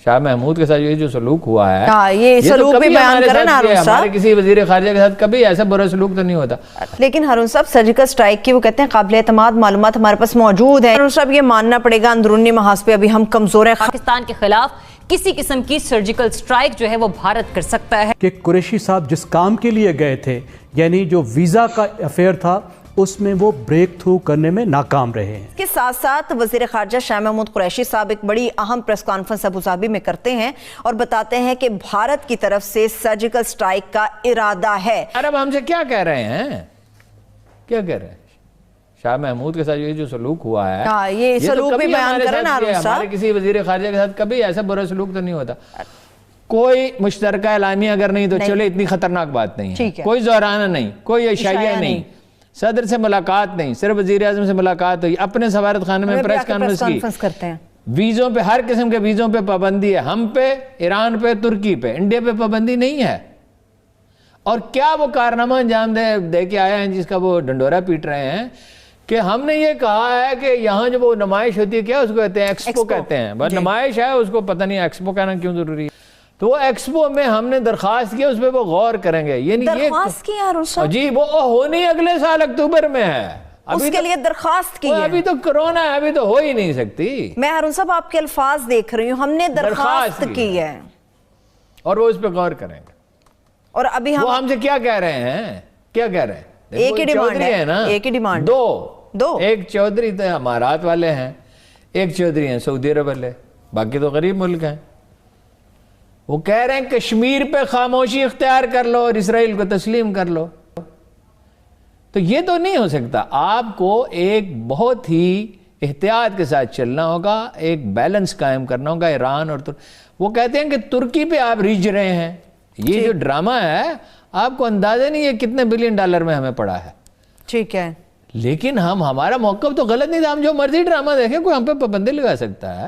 شاہ محمود کے ساتھ یہ جو سلوک ہوا ہے یہ سلوک بھی بیان کریں نا ہارون صاحب. ہمارے کسی وزیر خارجہ کے ساتھ کبھی ایسا برا سلوک تو نہیں ہوتا. لیکن ہارون صاحب سرجیکل سٹرائک کی وہ کہتے ہیں قابل اعتماد معلومات ہمارے پاس موجود ہیں. ہارون صاحب یہ ماننا پڑے گا اندرونی محاذ پہ ابھی ہم کمزور ہیں. پاکستان کے خلاف کسی قسم کی سرجیکل سٹرائک جو ہے وہ بھارت کر سکتا ہے. کہ قریشی صاحب جس کام کے لیے گئے تھے یعنی جو ویزا کا افیئر تھا اس میں وہ بریک تھرو کرنے میں ناکام رہے ہیں. اس کے ساتھ ساتھ وزیر خارجہ شاہ محمود قریشی صاحب ایک بڑی اہم پریس کانفرنس ابوظہبی میں کرتے ہیں اور بتاتے ہیں کہ بھارت کی طرف سے سرجیکل سٹرائک کا ارادہ ہے. عرب ہم سے کیا کہہ رہے ہیں؟ کیا کہہ رہے ہیں؟ شاہ محمود کے ساتھ یہ جو سلوک ہوا ہے یہ سلوک بھی بیان کریں نا ہارون صاحب. ہمارے کسی وزیر خارجہ کے ساتھ کبھی ایسا برا سلوک تو نہیں ہوتا. کوئی مشترکہ اعلامیہ اگر نہیں تو چلے اتنی خطرناک بات نہیں ہے. کوئی زہرانہ نہیں، کوئی اشائیہ نہیں، صدر سے ملاقات نہیں، صرف وزیر اعظم سے ملاقات ہوئی، اپنے سفارت خانے میں پریس کانفرنس کرتے ہیں. ویزوں پہ ہر قسم کے ویزوں پہ پابندی ہے. ہم پہ، ایران پہ، ترکی پہ، انڈیا پہ پابندی نہیں ہے. اور کیا وہ کارنامہ انجام دے کے آئے ہیں جس کا وہ ڈنڈورا پیٹ رہے ہیں کہ ہم نے یہ کہا ہے کہ یہاں جو وہ نمائش ہوتی ہے کیا اس کو کہتے ہیں؟ ایکسپو کہتے ہیں. بس نمائش ہے، اس کو پتہ نہیں ایکسپو کہنا کیوں ضروری ہے. تو وہ ایکسپو میں ہم نے درخواست کی، اس پہ وہ غور کریں گے. یعنی درخواست کی ہارون صاحب؟ جی وہ ہونی اگلے سال اکتوبر میں ہے. اس کے لیے درخواست کی ہے. ابھی تو کرونا ہے، ابھی تو ہو ہی نہیں سکتی. میں ہارون صاحب آپ کے الفاظ دیکھ رہی ہوں، ہم نے درخواست کی ہے اور وہ اس پہ غور کریں گے. اور ابھی ہم سے کیا کہہ رہے ہیں؟ کیا کہہ رہے ہیں؟ ایک ہی ڈیمانڈ ہے نا، ایک ہی ڈیمانڈ. دو ایک چودھری تو امارات والے ہیں، ایک چودھری ہیں سعودی عرب والے، باقی تو غریب ملک ہیں. وہ کہہ رہے ہیں کشمیر پہ خاموشی اختیار کر لو اور اسرائیل کو تسلیم کر لو. تو یہ تو نہیں ہو سکتا. آپ کو ایک بہت ہی احتیاط کے ساتھ چلنا ہوگا، ایک بیلنس قائم کرنا ہوگا. ایران اور وہ کہتے ہیں کہ ترکی پہ آپ ریجھ رہے ہیں. یہ جو ڈرامہ ہے آپ کو اندازہ نہیں ہے کتنے بلین ڈالر میں ہمیں پڑا ہے. ٹھیک ہے، لیکن ہمارا موقف تو غلط نہیں تھا. ہم جو مرضی ڈرامہ دیکھیں، کوئی ہم پہ پابندی لگا سکتا ہے؟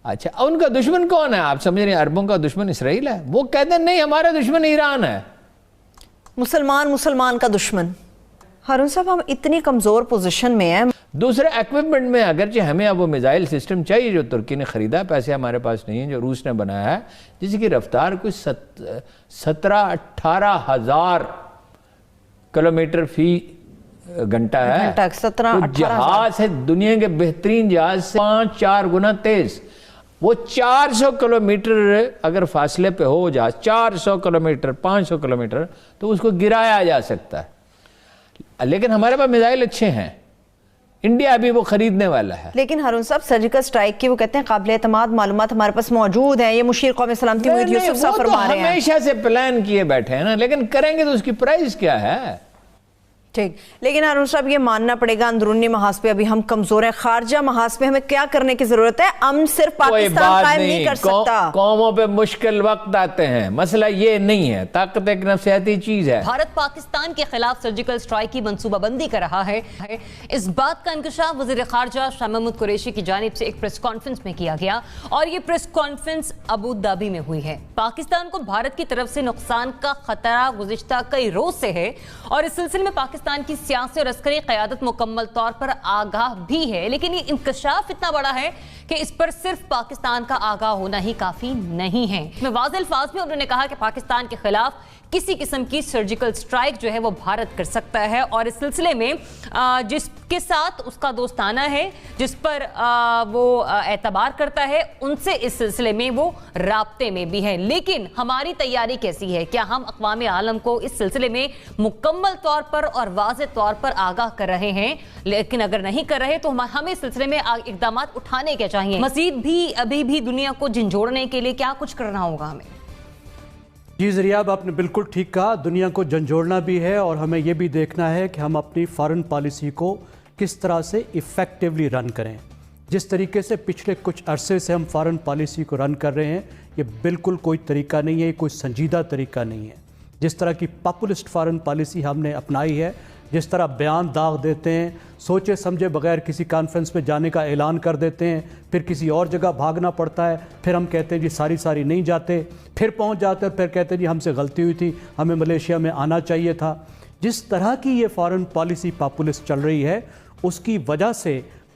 اچھا ان کا دشمن کون ہے؟ آپ سمجھ رہے ہیں عربوں کا دشمن اسرائیل ہے. وہ کہتے ہیں نہیں ہمارا دشمن ایران ہے. مسلمان کا دشمن. ہارون صاحب ہم اتنی کمزور پوزیشن میں ہیں. دوسرے ایکوپمنٹ میں اگرچہ ہمیں اب وہ میزائل سسٹم چاہیے جو ترکی نے خریدا، پیسے ہمارے پاس نہیں ہیں، جو روس نے بنایا ہے، جس کی رفتار کوئی 17-18 ہزار کلومیٹر فی گھنٹہ ہے. جہاز ہے دنیا کے بہترین جہاز سے 5-4 گنا تیز. وہ 400 کلومیٹر اگر فاصلے پہ ہو جہاز، 400 کلومیٹر 500 کلومیٹر، تو اس کو گرایا جا سکتا ہے. لیکن ہمارے پاس میزائل اچھے ہیں. انڈیا ابھی وہ خریدنے والا ہے. لیکن ہارون صاحب سرجیکل سٹرائک کی وہ کہتے ہیں قابل اعتماد معلومات ہمارے پاس موجود ہیں. یہ مشیر قومی سلامتی محمد یوسف صاحب فرما رہے ہیں. ہمیشہ سے پلان کیے بیٹھے ہیں نا، لیکن کریں گے تو اس کی پرائز کیا ہے؟ ٹھیک. لیکن ہارون صاحب یہ ماننا پڑے گا اندرونی محاذ پہ ابھی ہم کمزور ہیں. خارجہ محاذ پہ ہمیں کیا کرنے کی ضرورت ہے؟ امن صرف پاکستان قائم نہیں کر سکتا. قوموں پہ مشکل وقت آتے ہیں. مسئلہ یہ نہیں ہے. طاقت ایک نفسیاتی چیز ہے. بھارت پاکستان کے خلاف سرجیکل سٹرائک کی منصوبہ بندی کر رہا ہے. اس بات کا انکشاف وزیر خارجہ شاہ محمود قریشی کی جانب سے ایک پریس کانفرنس میں کیا گیا اور یہ پریس کانفرنس ابوظہبی میں ہوئی ہے. پاکستان کو بھارت کی طرف سے نقصان کا خطرہ گزشتہ کئی روز سے ہے اور اس سلسلے میں پاکستان کی سیاسی اور عسکری قیادت مکمل طور پر آگاہ بھی ہے. لیکن یہ انکشاف اتنا بڑا ہے کہ اس پر صرف پاکستان کا آگاہ ہونا ہی کافی نہیں ہے. میں واضح الفاظ میں انہوں نے کہا کہ پاکستان کے خلاف کسی قسم کی سرجیکل سٹرائک جو ہے وہ بھارت کر سکتا ہے اور اس سلسلے میں جس کے ساتھ اس کا دوستانہ ہے، جس پر وہ اعتبار کرتا ہے، ان سے اس سلسلے میں وہ رابطے میں بھی ہے. لیکن ہماری تیاری کیسی ہے؟ کیا ہم اقوام عالم کو اس سلسلے میں مکمل طور پر اور واضح طور پر آگاہ کر رہے ہیں؟ لیکن اگر نہیں کر رہے تو ہمیں اس سلسلے میں اقدامات اٹھانے کے چاہیے. مزید بھی ابھی بھی دنیا کو جھنجھوڑنے کے لیے کیا کچھ کرنا ہوگا ہمیں؟ جی زریاب آپ نے بالکل ٹھیک کہا. دنیا کو جھنجھوڑنا بھی ہے اور ہمیں یہ بھی دیکھنا ہے کہ ہم اپنی فارن پالیسی کو کس طرح سے ایفیکٹیولی رن کریں. جس طریقے سے پچھلے کچھ عرصے سے ہم فارن پالیسی کو رن کر رہے ہیں یہ بالکل کوئی طریقہ نہیں ہے، یہ کوئی سنجیدہ طریقہ نہیں ہے. جس طرح کی پاپولسٹ فارن پالیسی ہم نے اپنائی ہے، جس طرح بیان داغ دیتے ہیں، سوچے سمجھے بغیر کسی کانفرنس میں جانے کا اعلان کر دیتے ہیں، پھر کسی اور جگہ بھاگنا پڑتا ہے، پھر ہم کہتے ہیں جی ساری نہیں جاتے، پھر پہنچ جاتے ہیں، پھر کہتے ہیں جی ہم سے غلطی ہوئی تھی، ہمیں ملیشیا میں آنا چاہیے تھا. جس طرح کی یہ فارن پالیسی پاپولسٹ چل رہی ہے اس کی وجہ سے